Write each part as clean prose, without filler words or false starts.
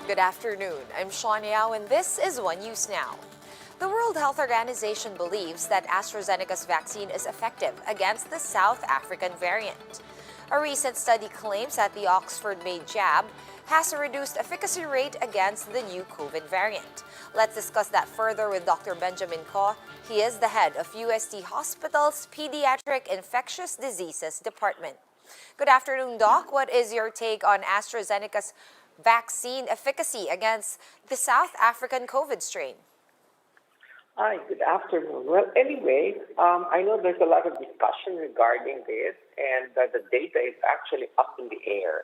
Good afternoon. I'm Sean Yao, and this is One News Now. The World Health Organization believes that AstraZeneca's vaccine is effective against the South African variant. A recent study claims that the Oxford-made jab has a reduced efficacy rate against the new COVID variant. Let's discuss that further with Dr. Benjamin Ko. He is the head of UST Hospital's Pediatric Infectious Diseases Department. Good afternoon, Doc. What is your take on AstraZeneca's vaccine efficacy against the South African COVID strain? Hi, good afternoon. Well, anyway, I know there's a lot of discussion regarding this, and the data is actually up in the air.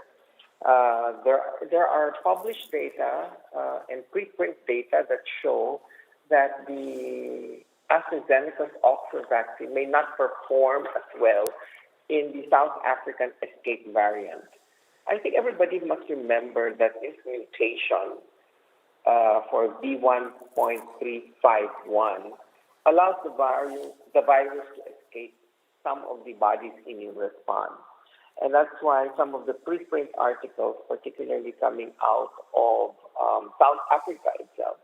There are published data and preprint data that show that the AstraZeneca's Oxford vaccine may not perform as well in the South African escape variant. I think everybody must remember that this mutation for B1.351 allows the virus to escape some of the body's immune response. And that's why some of the preprint articles, particularly coming out of South Africa itself,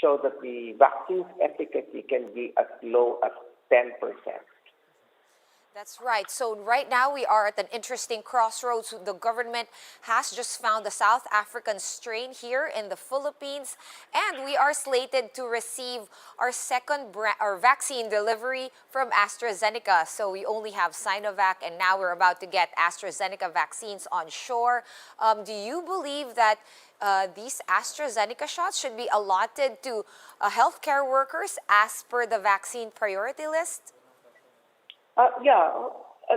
show that the vaccine's efficacy can be as low as 10%. That's right. So right now we are at an interesting crossroads. The government has just found the South African strain here in the Philippines, and we are slated to receive our second vaccine delivery from AstraZeneca. So we only have Sinovac, and now we're about to get AstraZeneca vaccines on shore. Do you believe that these AstraZeneca shots should be allotted to healthcare workers as per the vaccine priority list?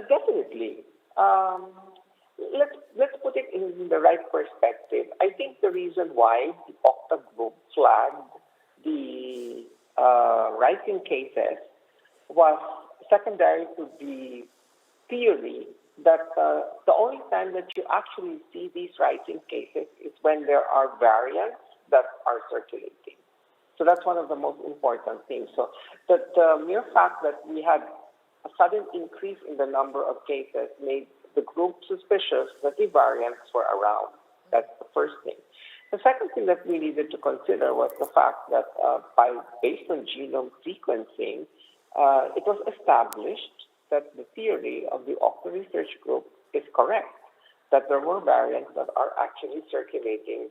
Definitely. Let's put it in the right perspective. I think the reason why the Octa group flagged the rising cases was secondary to the theory that the only time that you actually see these rising cases is when there are variants that are circulating. So that's one of the most important things. So the mere fact that we had a sudden increase in the number of cases made the group suspicious that the variants were around. That's the first thing. The second thing that we needed to consider was the fact that based on genome sequencing, it was established that the theory of the Octa Research Group is correct, that there were variants that are actually circulating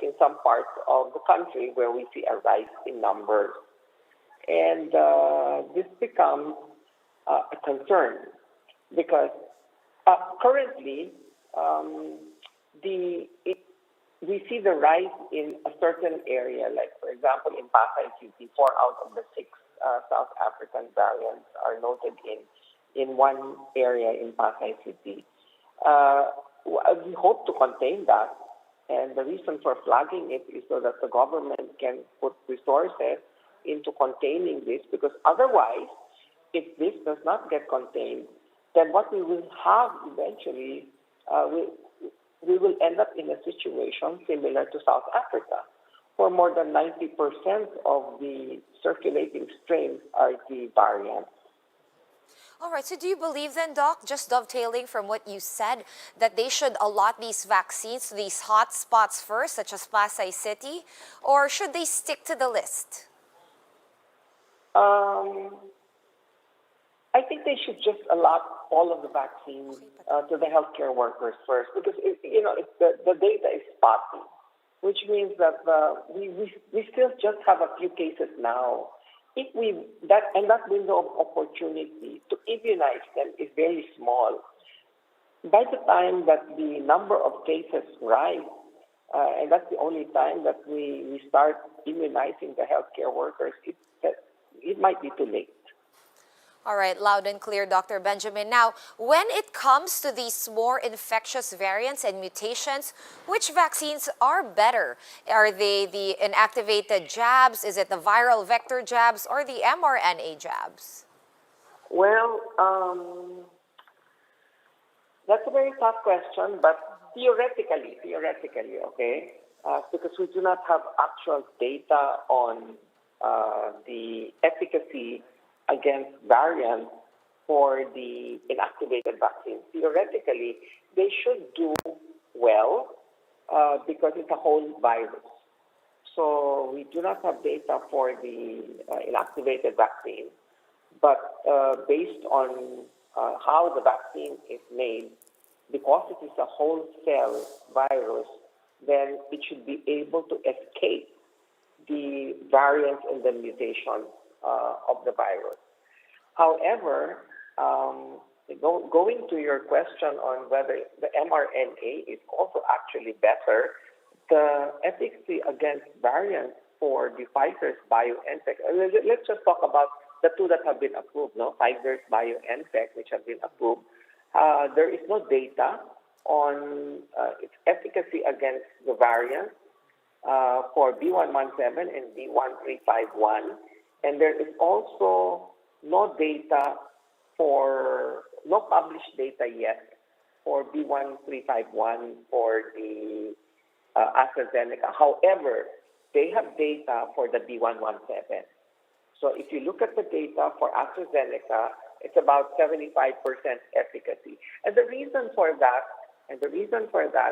in some parts of the country where we see a rise in numbers. And this becomes a concern because currently we see the rise in a certain area, like for example in Pasay City, 4 out of the 6 South African variants are noted in one area in Pasay City. We hope to contain that, and the reason for flagging it is so that the government can put resources into containing this, because otherwise, if this does not get contained, then what we will have eventually, we will end up in a situation similar to South Africa, where more than 90% of the circulating strains are the variants. All right, so do you believe then, Doc, just dovetailing from what you said, that they should allot these vaccines to these hot spots first, such as Pasay City, or should they stick to the list? I think they should just allot all of the vaccines to the healthcare workers first, because the data is spotty, which means that we still just have a few cases now. If that window of opportunity to immunize them is very small. By the time that the number of cases rise, and that's the only time that we start immunizing the healthcare workers, it might be too late. All right, loud and clear, Dr. Benjamin. Now, when it comes to these more infectious variants and mutations, which vaccines are better? Are they the inactivated jabs? Is it the viral vector jabs or the mRNA jabs? Well, that's a very tough question, but theoretically, okay, because we do not have actual data on the efficacy against variants for the inactivated vaccine. Theoretically, they should do well because it's a whole virus. So we do not have data for the inactivated vaccine, but based on how the vaccine is made, because it is a whole cell virus, then it should be able to escape the variants and the mutation of the virus. However, going to your question on whether the mRNA is also actually better, the efficacy against variants for the Pfizer's BioNTech, let's just talk about the two that have been approved, no? Pfizer's BioNTech, which have been approved. There is no data on its efficacy against the variants for B117 and B1351. And there is also no published data yet for B1351 for the AstraZeneca. However, they have data for the B117. So if you look at the data for AstraZeneca, it's about 75% efficacy. And the reason for that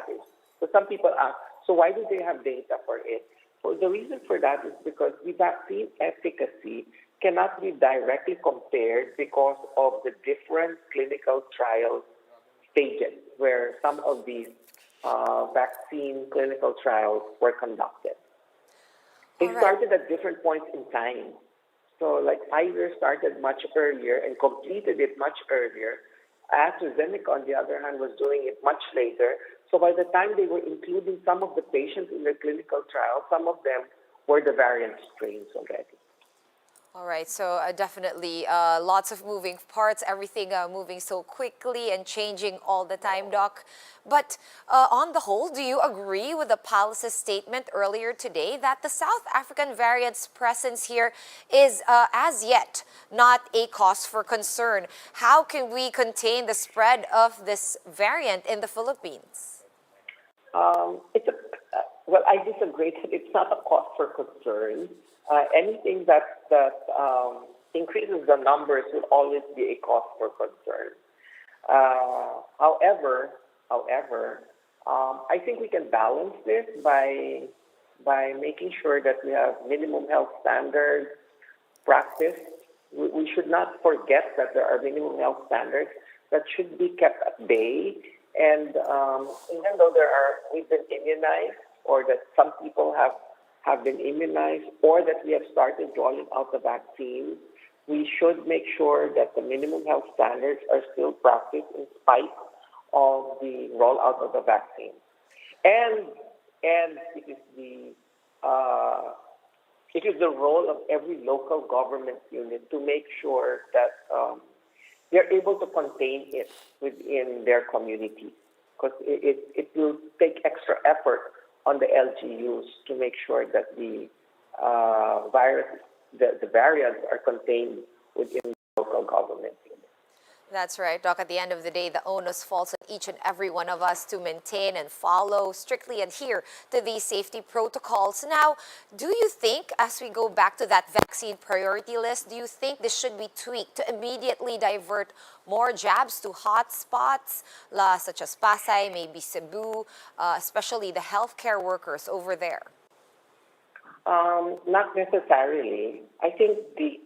is, so some people ask, so why do they have data for it? Well, the reason for that is because the vaccine efficacy cannot be directly compared because of the different clinical trial stages where some of these vaccine clinical trials were conducted. They started at different points in time. So like Pfizer started much earlier and completed it much earlier. AstraZeneca, on the other hand, was doing it much later. So by the time they were including some of the patients in their clinical trial, some of them were the variant strains already. All right, so definitely lots of moving parts, everything moving so quickly and changing all the time, Doc. But on the whole, do you agree with the policy's statement earlier today that the South African variant's presence here is as yet not a cause for concern? How can we contain the spread of this variant in the Philippines? Well, I disagree that it's not a cause for concern. Anything that increases the numbers will always be a cause for concern. However, I think we can balance this by making sure that we have minimum health standards practiced. We should not forget that there are minimum health standards that should be kept at bay. And even though we've been immunized, or that some people have been immunized, or that we have started rolling out the vaccine, we should make sure that the minimum health standards are still practiced in spite of the rollout of the vaccine. And it is the role of every local government unit to make sure that they're able to contain it within their community, because it will take extra effort on the LGUs to make sure that the variants are contained within the local government. That's right, Doc. At the end of the day, the onus falls on each and every one of us to maintain and strictly adhere to these safety protocols. Now, do you think, as we go back to that vaccine priority list, do you think this should be tweaked to immediately divert more jabs to hot spots, such as Pasay, maybe Cebu, especially the healthcare workers over there? Not necessarily. I think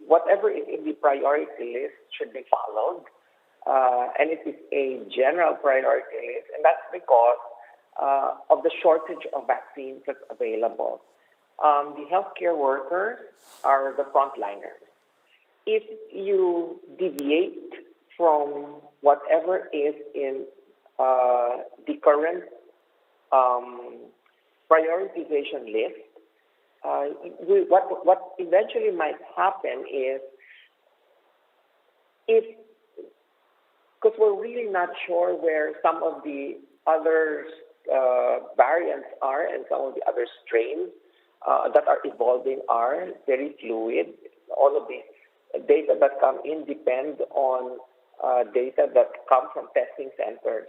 whatever is in the priority list should be followed. And it is a general priority list, and that's because of the shortage of vaccines that's available. The healthcare workers are the frontliners. If you deviate from whatever is in the current prioritization list, what eventually might happen is, because we're really not sure where some of the other variants are and some of the other strains that are evolving are very fluid. All of the data that come in depend on data that come from testing centers.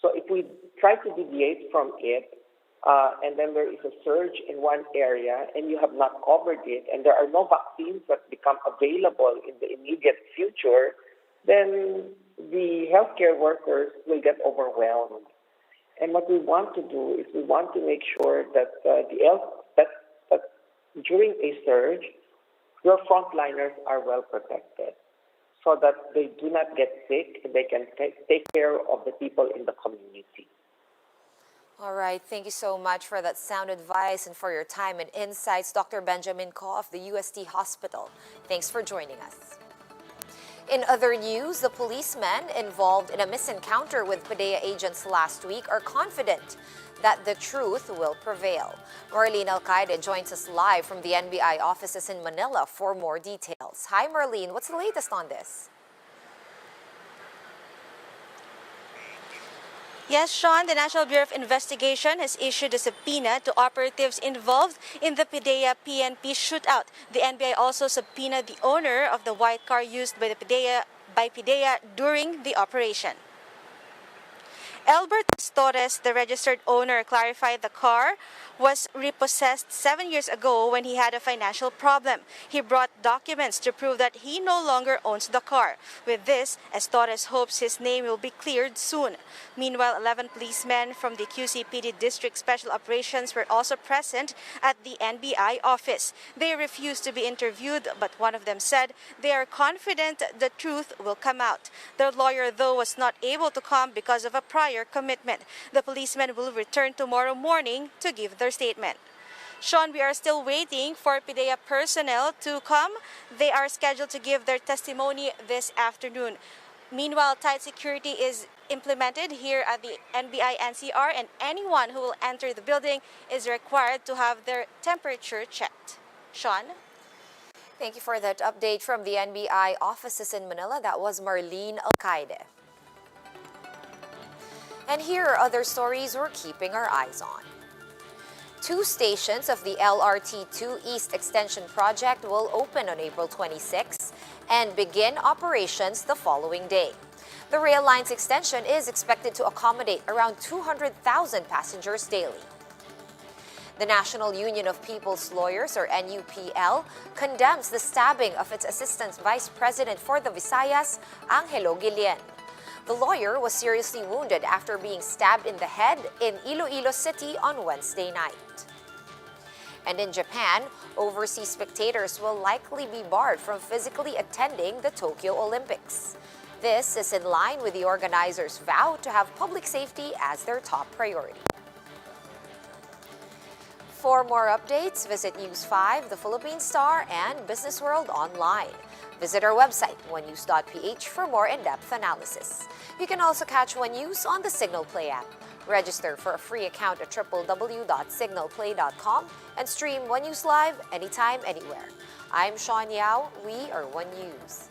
So if we try to deviate from it, and then there is a surge in one area and you have not covered it, and there are no vaccines that become available in the immediate future, then the healthcare workers will get overwhelmed. And what we want to do is we want to make sure that that during a surge, your frontliners are well protected, so that they do not get sick and they can take care of the people in the community. All right, thank you so much for that sound advice and for your time and insights, Dr. Benjamin Ko of the UST Hospital. Thanks for joining us. In other news, the policemen involved in a misencounter with PDEA agents last week are confident that the truth will prevail. Marlene Alcaide joins us live from the NBI offices in Manila for more details. Hi, Marlene. What's the latest on this? Yes, Sean, the National Bureau of Investigation has issued a subpoena to operatives involved in the PDEA-PNP shootout. The NBI also subpoenaed the owner of the white car used by PDEA during the operation. Albert Torres, the registered owner, clarified the car was repossessed 7 years ago when he had a financial problem. He brought documents to prove that he no longer owns the car. With this, Torres hopes his name will be cleared soon. Meanwhile, 11 policemen from the QCPD District Special Operations were also present at the NBI office. They refused to be interviewed, but one of them said they are confident the truth will come out. Their lawyer, though, was not able to come because of a prior commitment. The policemen will return tomorrow morning to give their statement. Sean, we are still waiting for PDEA personnel to come. They are scheduled to give their testimony this afternoon. Meanwhile, tight security is implemented here at the NBI NCR, and anyone who will enter the building is required to have their temperature checked. Sean? Thank you for that update from the NBI offices in Manila. That was Marlene Alcaide. And here are other stories we're keeping our eyes on. 2 stations of the LRT2 East Extension project will open on April 26 and begin operations the following day. The rail line's extension is expected to accommodate around 200,000 passengers daily. The National Union of People's Lawyers, or NUPL, condemns the stabbing of its Assistant Vice President for the Visayas, Angelo Guillen. The lawyer was seriously wounded after being stabbed in the head in Iloilo City on Wednesday night. And in Japan, overseas spectators will likely be barred from physically attending the Tokyo Olympics. This is in line with the organizers' vow to have public safety as their top priority. For more updates, visit News 5, The Philippine Star, and Business World online. Visit our website, onenews.ph, for more in-depth analysis. You can also catch One News on the Signal Play app. Register for a free account at www.signalplay.com and stream One News Live anytime, anywhere. I'm Sean Yao. We are One News.